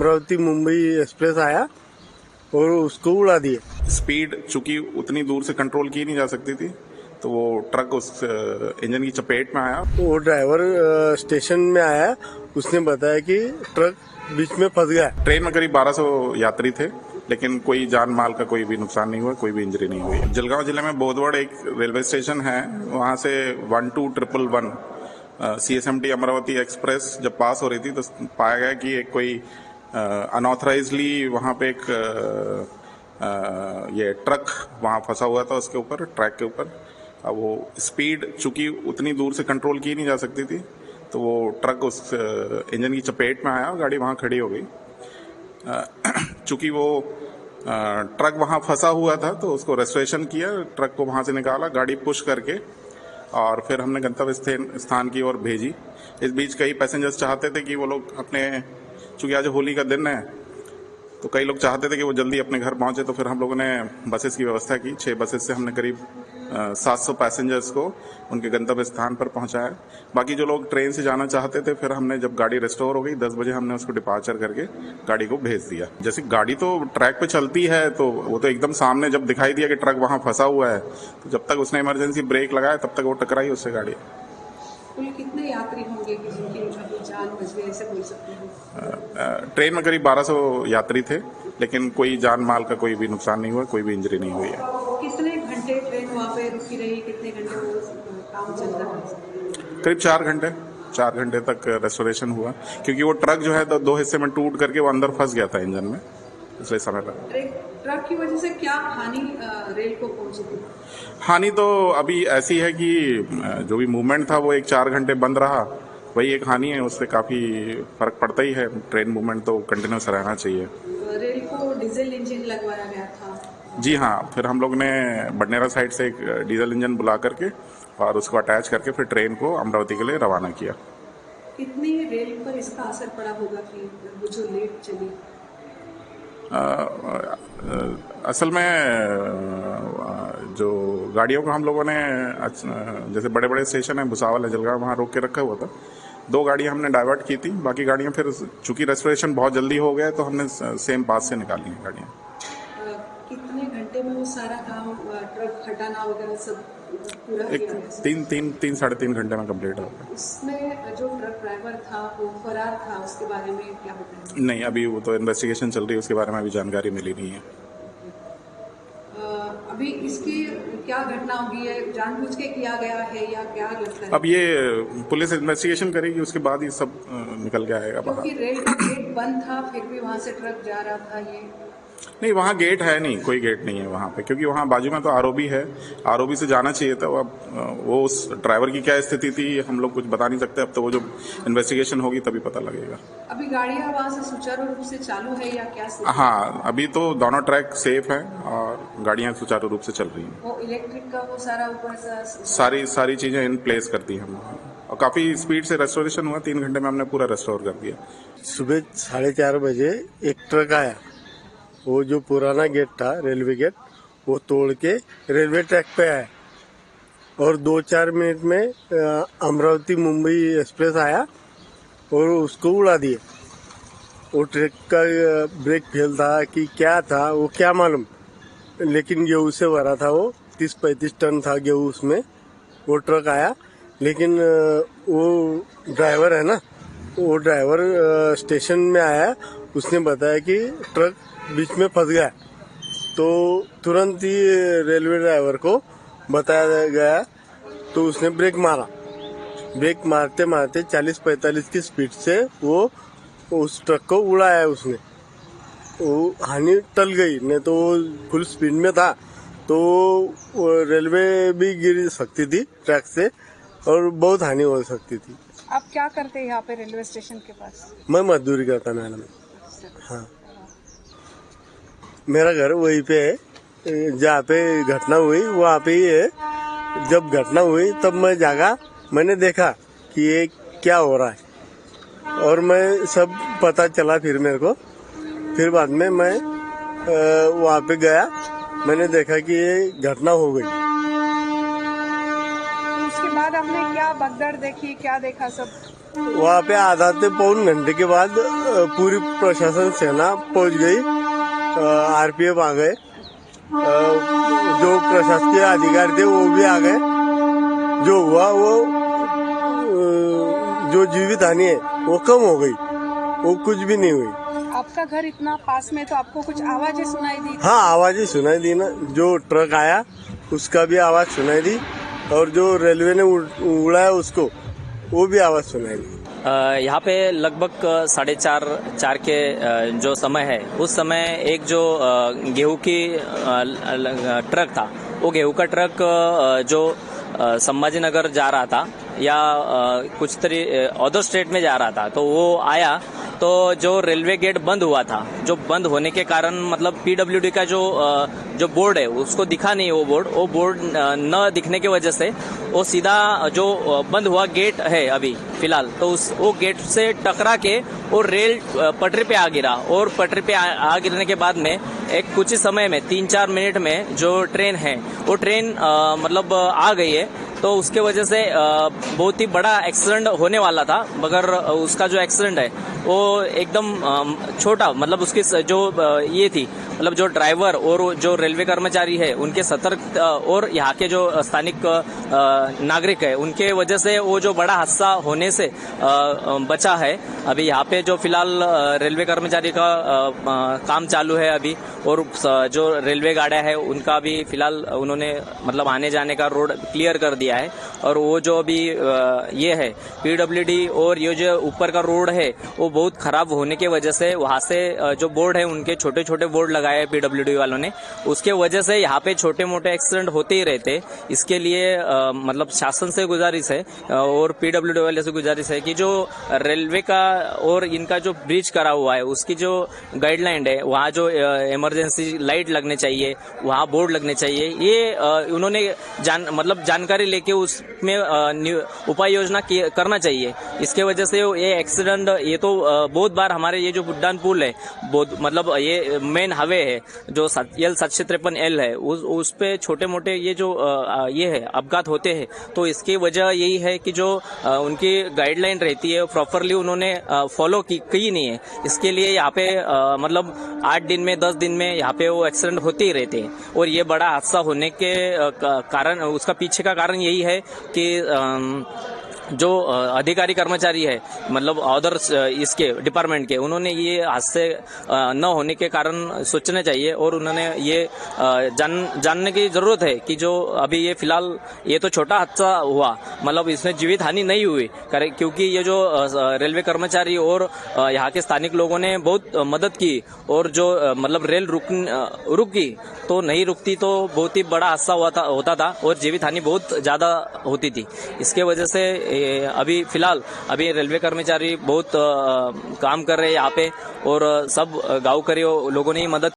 Amravati Mumbai express आया और उसको उड़ा दिया। स्पीड चूंकि उतनी दूर से कंट्रोल की नहीं जा सकती थी, तो वो ट्रक उस इंजन की चपेट में आया। वो ड्राइवर स्टेशन में आया, उसने बताया कि ट्रक बीच में फंस गया। ट्रेन में करीब 1200 यात्री थे, लेकिन कोई जान माल का कोई भी नुकसान नहीं हुआ, कोई भी इंजरी नहीं हुई। जलगांव जिले में बोधवड़ एक रेलवे स्टेशन है, वहां से 12111 CSMT अमरावती एक्सप्रेस जब पास हो रही थी तो पाया गया कि एक कोई अनऑथराइजली वहां पे एक ये ट्रक वहां फंसा हुआ था, उसके ऊपर ट्रैक के ऊपर। अब वो स्पीड चूंकि उतनी दूर से कंट्रोल की नहीं जा सकती थी, तो वो ट्रक उस इंजन की चपेट में आया, गाड़ी वहां खड़ी हो गई। चूंकि वो ट्रक वहां फंसा हुआ था तो उसको रेस्टोरेशन किया, ट्रक को वहां से निकाला, गाड़ी पुश करके, और फिर हमने गंतव्य स्थान की ओर भेजी। इस बीच कई पैसेंजर्स चाहते थे कि वो लोग अपने, चूंकि आज होली का दिन है तो कई लोग चाहते थे कि वो जल्दी अपने घर पहुंचे, तो फिर हम लोगों ने बसेस की व्यवस्था की। 6 बसेस से हमने करीब 700 पैसेंजर्स को उनके गंतव्य स्थान पर पहुंचाया। बाकी जो लोग ट्रेन से जाना चाहते थे, फिर हमने जब गाड़ी रिस्टोर हो गई 10 बजे, हमने उसको डिपार्चर करके गाड़ी को भेज दिया। जैसे गाड़ी तो ट्रैक पे चलती है, तो वो तो एकदम सामने जब दिखाई दिया कि ट्रक वहां फंसा हुआ है, तो जब तक उसने इमरजेंसी ब्रेक लगाया तब तक वो टकराई उससे गाड़ी। कुल कितने यात्री होंगे कि जिनकी अभी जान बच गई, ऐसे बोल सकते हैं? ट्रेन में करीब 1200 यात्री थे, लेकिन कोई जान माल का कोई भी नुकसान नहीं हुआ, कोई भी इंजरी नहीं हुई है। कितने घंटे ट्रेन वहाँ पे रुकी रही, कितने घंटे वो काम चल रहा है? करीब 4 घंटे तक रेस्टोरेशन हुआ, क्योंकि वो ट्रक जो है तो 2 हिस्से में टूट करके वो अंदर फंस गया था इंजन में, इसलिए समय लगा। ट्रक की वजह से क्या हानि रेल को पहुंची थी? हानि तो अभी ऐसी है कि जो भी मूवमेंट था वो 4 घंटे बंद रहा, वही एक हानि है, उससे काफी फर्क पड़ता ही है। ट्रेन मूवमेंट तो कंटिन्यूस रहना चाहिए। रेल को डीजल इंजन लगवाया गया था? जी हाँ, फिर हम लोग ने बडनेरा साइड से एक डीजल इंजन बुला करके और उसको अटैच करके फिर ट्रेन को अमरावती के लिए रवाना किया। कितनी रेल पर इसका असर पड़ा होगा कि वो जो लेट चली? असल में जो गाड़ियों को हम लोगों ने, जैसे बड़े बड़े स्टेशन है, भुसावल है, जलगांव, वहाँ रोक के रखा हुआ था। 2 गाड़ियां हमने डाइवर्ट की थी, बाकी गाड़ियां फिर चूंकि रेस्टोरेशन बहुत जल्दी हो गया तो हमने सेम पास से निकाली हैं गाड़ियां। कितने घंटे में वो सारा काम, ट्रक हटाना वगैरह सब पूरा किया गया? 3 साढ़े 3 घंटे में कंप्लीट हो गया। उसमें जो ट्रक ड्राइवर था वो फरार था, उसके बारे में क्या होता है? नहीं, अभी वो तो इन्वेस्टिगेशन चल रही है, उसके बारे में अभी जानकारी मिली नहीं है। अभी इसकी क्या घटना होगी, है जानबूझ के किया गया है या क्या लगता है? अब ये पुलिस इन्वेस्टिगेशन करेगी, उसके बाद ही सब निकल के आएगा बाहर। क्योंकि रेल का गेट बंद था, फिर भी वहां से ट्रक जा रहा था। ये नहीं, वहाँ गेट है नहीं, कोई गेट नहीं है वहाँ पे, क्योंकि वहाँ बाजू में तो आरओबी है, आरओबी से जाना चाहिए था। अब वो उस ड्राइवर की क्या स्थिति थी हम लोग कुछ बता नहीं सकते, अब तो वो जो इन्वेस्टिगेशन होगी तभी पता लगेगा। अभी गाड़ियाँ वहाँ से सुचारू रूप से चालू है या क्या? हाँ, अभी तो दोनों ट्रैक सेफ हैं और गाड़ियाँ सुचारू रूप से चल रही हैं। वो इलेक्ट्रिक का वो सारा ऊपर सारी चीजें इन प्लेस कर दी हम, और काफी स्पीड से रेस्टोरेशन हुआ। 3 घंटे में हमने पूरा रेस्टोर कर दिया। सुबह 4:30 बजे एक ट्रक आया, वो जो पुराना गेट था रेलवे गेट, वो तोड़ के रेलवे ट्रैक पे आया और 2-4 मिनट में अमरावती मुंबई एक्सप्रेस आया और उसको उड़ा दिया। वो ट्रक का ब्रेक फेल था कि क्या था वो क्या मालूम, लेकिन गेहूं से भरा था, वो 30-35 टन था गेहूं उसमें। वो ट्रक आया, लेकिन वो ड्राइवर है ना, वो ड्राइवर स्टेशन में आया, उसने बताया कि ट्रक बीच में फंस गया। तो तुरंत ही रेलवे ड्राइवर को बताया गया, तो उसने ब्रेक मारा। ब्रेक मारते मारते 40-45 की स्पीड से वो उस ट्रक को उड़ाया उसने। वो हानि टल गई, नहीं तो वो फुल स्पीड में था तो रेलवे भी गिर सकती थी ट्रैक से और बहुत हानि हो सकती थी। आप क्या करते हैं यहाँ पे रेलवे स्टेशन के पास? मैं मजदूरी करता मैडम। हाँ, मेरा घर वहीं पे है जहाँ पे घटना हुई, वहाँ पे ही है। जब घटना हुई तब मैं जागा, मैंने देखा कि ये क्या हो रहा है, और मैं सब पता चला फिर मेरे को। फिर बाद में मैं वहाँ पे गया, मैंने देखा कि ये घटना हो गई। उसके बाद हमने क्या भगदड़ देखी, क्या देखा सब? वहाँ पे आधा से पौन घंटे के बाद पूरी प्रशासन सेना पहुंच गई, आरपीएफ आ गए, जो प्रशासकीय अधिकारी थे वो भी आ गए। जो हुआ वो जो जीवित हानि है वो कम हो गई, वो कुछ भी नहीं हुई। आपका घर इतना पास में, तो आपको कुछ आवाजें सुनाई दी? हाँ, आवाजें सुनाई दी ना, जो ट्रक आया उसका भी आवाज सुनाई दी, और जो रेलवे ने उड़ाया उसको वो भी आवाज सुनाई दी। यहाँ पे लगभग 4:30 के जो समय है, उस समय एक जो गेहूं की ट्रक था, वो गेहूं का ट्रक जो संभाजी नगर जा रहा था या कुछ अदर स्टेट में जा रहा था, तो वो आया तो जो रेलवे गेट बंद हुआ था, जो बंद होने के कारण मतलब पीडब्ल्यूडी का जो बोर्ड है उसको दिखा नहीं, वो बोर्ड न दिखने की वजह से वो सीधा जो बंद हुआ गेट है अभी फिलहाल, तो वो गेट से टकरा के वो रेल पटरी पे आ गिरा, और पटरी पे आ गिरने के बाद में एक कुछ ही समय में 3-4 मिनट में जो ट्रेन है वो ट्रेन मतलब आ गई है। तो उसके वजह से बहुत ही बड़ा एक्सीडेंट होने वाला था, मगर उसका जो एक्सीडेंट है वो एकदम छोटा, मतलब उसकी जो ये थी, मतलब जो ड्राइवर और जो रेलवे कर्मचारी है उनके सतर्क और यहाँ के जो स्थानिक नागरिक है उनके वजह से वो जो बड़ा हादसा होने से बचा है। अभी यहाँ पे जो फिलहाल रेलवे कर्मचारी का काम चालू है अभी, और जो रेलवे गाड़ियां है उनका भी फिलहाल उन्होंने मतलब आने जाने का रोड क्लियर कर दिया है। और वो जो अभी ये है पीडब्ल्यूडी और ये जो ऊपर का रोड है वो बहुत खराब होने की वजह से वहां से जो बोर्ड है उनके छोटे छोटे बोर्ड लगाए हैं पीडब्ल्यूडी वालों ने, उसके वजह से यहाँ पे छोटे मोटे एक्सीडेंट होते ही रहते। इसके लिए मतलब शासन से गुजारिश है और पीडब्ल्यूडी वाले से गुजारिश है कि जो रेलवे का और इनका जो ब्रिज करा हुआ है उसकी जो गाइडलाइन है, वहाँ जो इमरजेंसी लाइट लगने चाहिए, वहाँ बोर्ड लगने चाहिए, ये उन्होंने मतलब जानकारी लेके उसमें उपाय योजना करना चाहिए। इसके वजह से ये एक्सीडेंट, ये तो बहुत बार हमारे ये जो बुड्डान पुल है, बहुत मतलब ये मेन हाईवे है जो L 753L है, उस पे छोटे मोटे ये जो ये है अपघात होते हैं। तो इसकी वजह यही है कि जो उनकी गाइडलाइन रहती है प्रॉपरली उन्होंने फॉलो की नहीं है। इसके लिए यहाँ पे मतलब 8 दिन में 10 दिन में यहाँ पे वो एक्सीडेंट होते ही रहते हैं। और ये बड़ा हादसा होने के कारण, उसका पीछे का कारण यही है कि जो अधिकारी कर्मचारी है मतलब अदर इसके डिपार्टमेंट के, उन्होंने ये हादसे न होने के कारण सोचना चाहिए, और उन्होंने ये जानने की जरूरत है कि जो अभी ये फिलहाल ये तो छोटा हादसा हुआ, मतलब इसमें जीवित हानि नहीं हुई, क्योंकि ये जो रेलवे कर्मचारी और यहाँ के स्थानिक लोगों ने बहुत मदद की, और जो मतलब रेल रुकी, तो नहीं रुकती तो बहुत ही बड़ा हादसा होता था और जीवित हानि बहुत ज्यादा होती थी। इसके वजह से अभी फिलहाल अभी रेलवे कर्मचारी बहुत काम कर रहे हैं यहाँ पे, और सब गाँव के लोगों ने ही मदद